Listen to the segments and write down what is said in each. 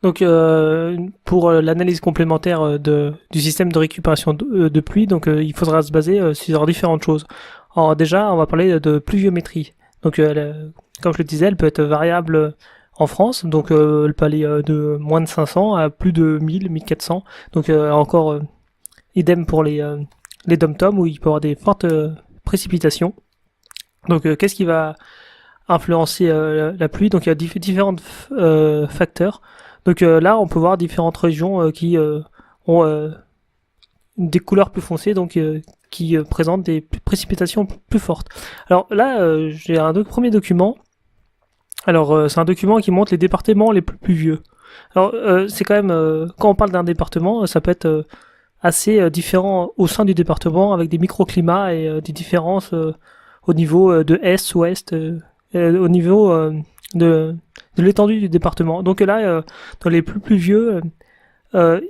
Donc pour l'analyse complémentaire du système de récupération de pluie, donc il faudra se baser sur différentes choses. Alors déjà, on va parler de pluviométrie. Donc comme je le disais, elle peut être variable en France, donc elle peut aller de moins de 500 à plus de 1000, 1400. Donc encore idem pour les dom-toms où il peut y avoir des fortes précipitations. Donc qu'est-ce qui va influencer la pluie? Donc il y a différents facteurs. Donc là, on peut voir différentes régions qui ont des couleurs plus foncées, donc qui présentent des précipitations plus fortes. Alors là, j'ai un premier document. Alors c'est un document qui montre les départements les plus pluvieux. Alors c'est quand même quand on parle d'un département, ça peut être assez différent au sein du département avec des microclimats et des différences au niveau de est, ouest, au niveau de l'étendue du département. Donc là, dans les plus pluvieux, euh,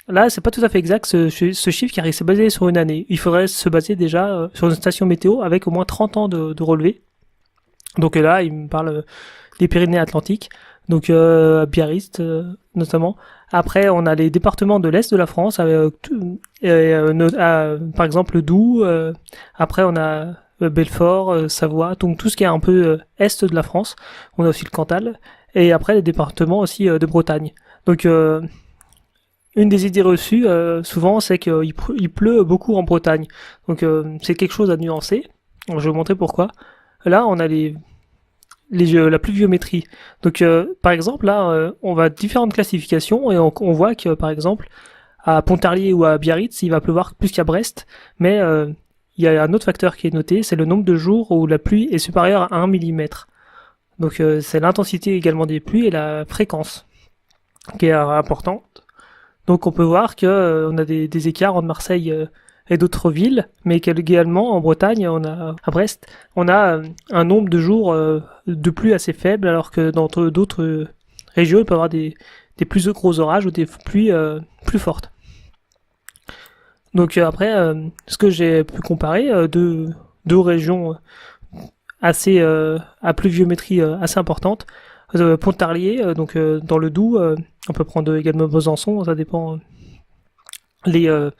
là, c'est pas tout à fait exact ce chiffre car il s'est basé sur une année. Il faudrait se baser déjà sur une station météo avec au moins 30 ans de relevé. Donc là, il me parle des Pyrénées-Atlantiques, donc Biarritz notamment. Après, on a les départements de l'Est de la France, par exemple le Doubs. Après, on a Belfort, Savoie, donc tout ce qui est un peu Est de la France. On a aussi le Cantal. Et après, les départements aussi de Bretagne. Donc, une des idées reçues, souvent, c'est qu'il pleut beaucoup en Bretagne. Donc, c'est quelque chose à nuancer. Je vais vous montrer pourquoi. Là, on a la pluviométrie. Donc, par exemple, là, on va à différentes classifications et on voit que, par exemple, à Pontarlier ou à Biarritz, il va pleuvoir plus qu'à Brest, mais il y a un autre facteur qui est noté, c'est le nombre de jours où la pluie est supérieure à 1 millimètre. Donc, c'est l'intensité également des pluies et la fréquence qui est importante. Donc, on peut voir que on a des écarts entre Marseille et d'autres villes, mais également en Bretagne, à Brest, on a un nombre de jours de pluie assez faible, alors que dans d'autres régions, il peut y avoir des plus gros orages ou des pluies plus fortes. Donc après, ce que j'ai pu comparer, deux régions assez à pluviométrie assez importante, Pontarlier, donc dans le Doubs, on peut prendre également Besançon, ça dépend les euh,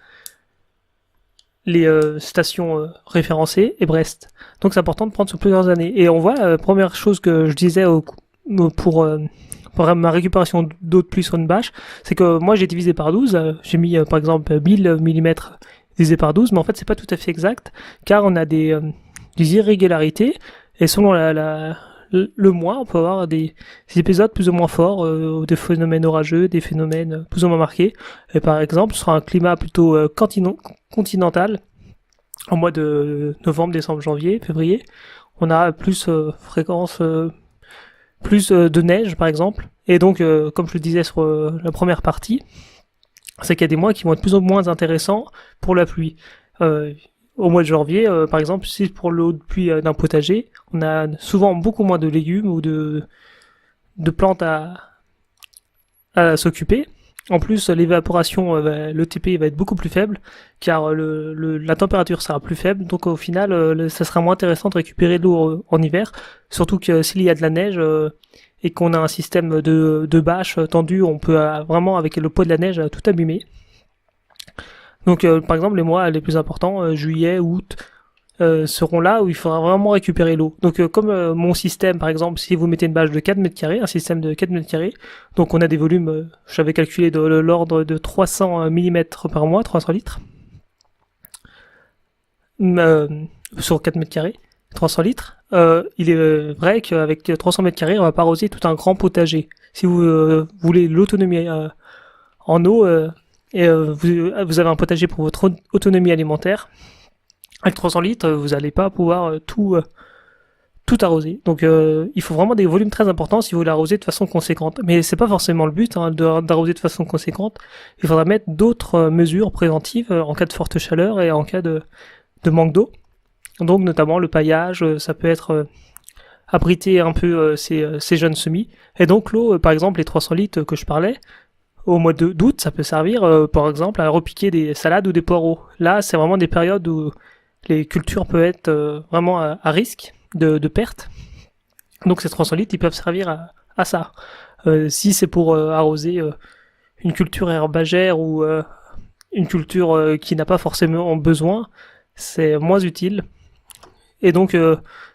les stations référencées et Brest. Donc c'est important de prendre sur plusieurs années. Et on voit, première chose que je disais pour ma récupération d'eau de pluie sur une bâche, c'est que moi j'ai divisé par 12, j'ai mis par exemple 1000 mm divisé par 12, mais en fait c'est pas tout à fait exact, car on a des irrégularités, et selon le mois, on peut avoir des épisodes plus ou moins forts, des phénomènes orageux, des phénomènes plus ou moins marqués. Et par exemple, sur un climat plutôt continental, en mois de novembre, décembre, janvier, février, on a plus fréquence, plus de neige par exemple. Et donc, comme je le disais sur la première partie, c'est qu'il y a des mois qui vont être plus ou moins intéressants pour la pluie. Au mois de janvier, par exemple, si pour l'eau de pluie d'un potager, on a souvent beaucoup moins de légumes ou de plantes à s'occuper. En plus, l'évaporation, le TP va être beaucoup plus faible, car la température sera plus faible, donc au final, ça sera moins intéressant de récupérer de l'eau en hiver, surtout que s'il y a de la neige et qu'on a un système de bâches tendues, on peut vraiment, avec le poids de la neige, tout abîmer. Donc, par exemple, les mois les plus importants, juillet, août, seront là où il faudra vraiment récupérer l'eau. Donc comme mon système, par exemple, si vous mettez une bâche de 4 mètres carrés, un système de 4 mètres carrés, donc on a des volumes, j'avais calculé de l'ordre de 300 mm par mois, 300 litres, euh, sur 4 mètres carrés, 300 litres. Il est vrai qu'avec 300 mètres carrés, on va pas arroser tout un grand potager. Si vous voulez l'autonomie en eau, et vous avez un potager pour votre autonomie alimentaire, avec 300 litres, vous n'allez pas pouvoir tout arroser. Donc il faut vraiment des volumes très importants si vous voulez arroser de façon conséquente. Mais c'est pas forcément le but d'arroser de façon conséquente. Il faudra mettre d'autres mesures préventives en cas de forte chaleur et en cas de manque d'eau. Donc notamment le paillage, ça peut être abriter un peu ces jeunes semis. Et donc l'eau, par exemple les 300 litres que je parlais, au mois d'août, ça peut servir par exemple à repiquer des salades ou des poireaux. Là, c'est vraiment des périodes où les cultures peuvent être vraiment à risque de perte. Donc ces 300 litres, ils peuvent servir à ça. Si c'est pour arroser une culture herbagère ou une culture qui n'a pas forcément besoin, c'est moins utile. Et donc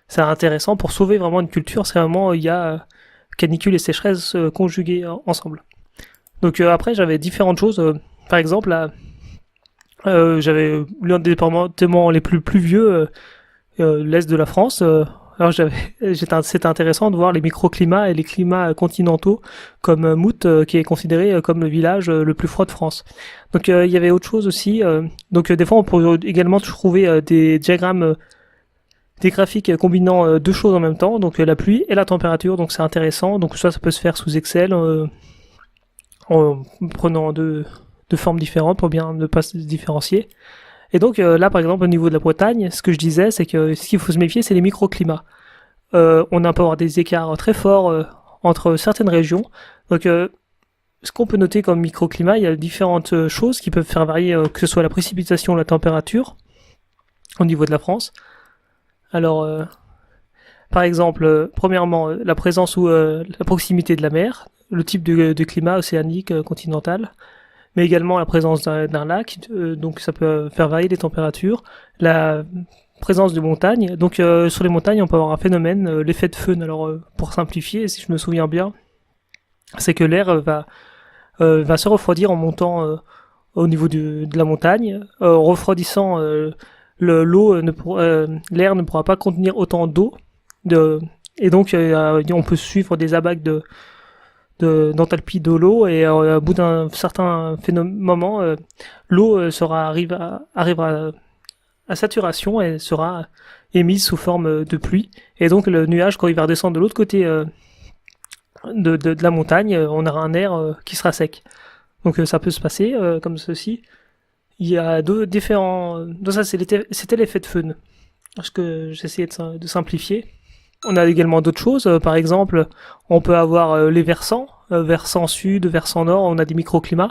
c'est intéressant pour sauver vraiment une culture, c'est vraiment il y a canicule et sécheresse conjuguées ensemble. Donc après j'avais différentes choses, par exemple là, j'avais l'un des départements les plus pluvieux, l'est de la France. Alors c'était intéressant de voir les microclimats et les climats continentaux comme Mout, qui est considéré comme le village le plus froid de France. Donc il y avait autre chose aussi. Donc des fois on peut également trouver des diagrammes, des graphiques combinant deux choses en même temps, donc la pluie et la température. Donc c'est intéressant. Donc ça peut se faire sous Excel en prenant deux formes différentes pour bien ne pas se différencier. Et donc là, par exemple, au niveau de la Bretagne, ce que je disais, c'est que ce qu'il faut se méfier, c'est les microclimats. On peut avoir des écarts très forts entre certaines régions. Donc, ce qu'on peut noter comme microclimat, il y a différentes choses qui peuvent faire varier, que ce soit la précipitation, la température, au niveau de la France. Alors, par exemple, premièrement, la présence ou la proximité de la mer, le type de climat océanique continental, mais également la présence d'un lac, donc ça peut faire varier les températures, la présence de montagnes. Donc sur les montagnes, on peut avoir un phénomène, l'effet de Föhn. Alors pour simplifier, si je me souviens bien, c'est que l'air va se refroidir en montant au niveau de la montagne, refroidissant l'air ne pourra pas contenir autant d'eau, et donc on peut suivre des abacs d'enthalpie de l'eau, et au bout d'un certain moment, l'eau arrivera à saturation et sera émise sous forme de pluie. Et donc le nuage, quand il va redescendre de l'autre côté de la montagne, on aura un air qui sera sec. Donc ça peut se passer comme ceci. Il y a deux différents... Donc ça c'était l'effet de Föhn, parce que j'essayais de simplifier. On a également d'autres choses, par exemple, on peut avoir les versants, versant sud, versant nord, on a des microclimats,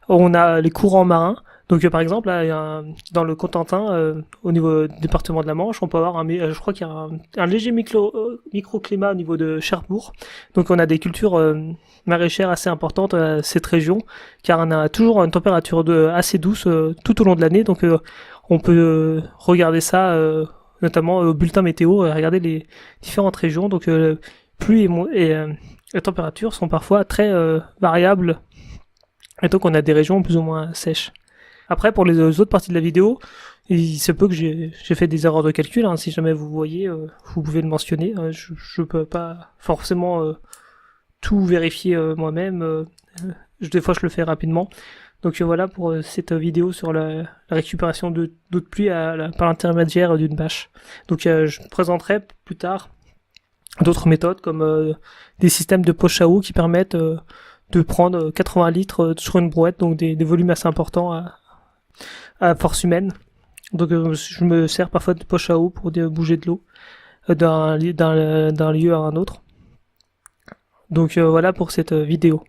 on a les courants marins. Donc par exemple, là, dans le Cotentin, au niveau du département de la Manche, on peut avoir je crois qu'il y a un léger microclimat au niveau de Cherbourg. Donc on a des cultures maraîchères assez importantes à cette région, car on a toujours une température assez douce tout au long de l'année. Donc on peut regarder ça notamment au bulletin météo, regarder les différentes régions. Donc pluie et les températures sont parfois très variables, et donc on a des régions plus ou moins sèches. Après, pour les autres parties de la vidéo, il se peut que j'ai fait des erreurs de calcul, hein. Si jamais vous voyez, vous pouvez le mentionner. Je peux pas forcément tout vérifier moi-même. Des fois je le fais rapidement. Donc voilà pour cette vidéo sur la récupération d'eau de pluie par l'intermédiaire d'une bâche. Donc je présenterai plus tard d'autres méthodes comme des systèmes de poche à eau qui permettent de prendre 80 litres sur une brouette, donc des volumes assez importants à force humaine. Donc je me sers parfois de poche à eau pour bouger de l'eau d'un lieu à un autre. Donc voilà pour cette vidéo.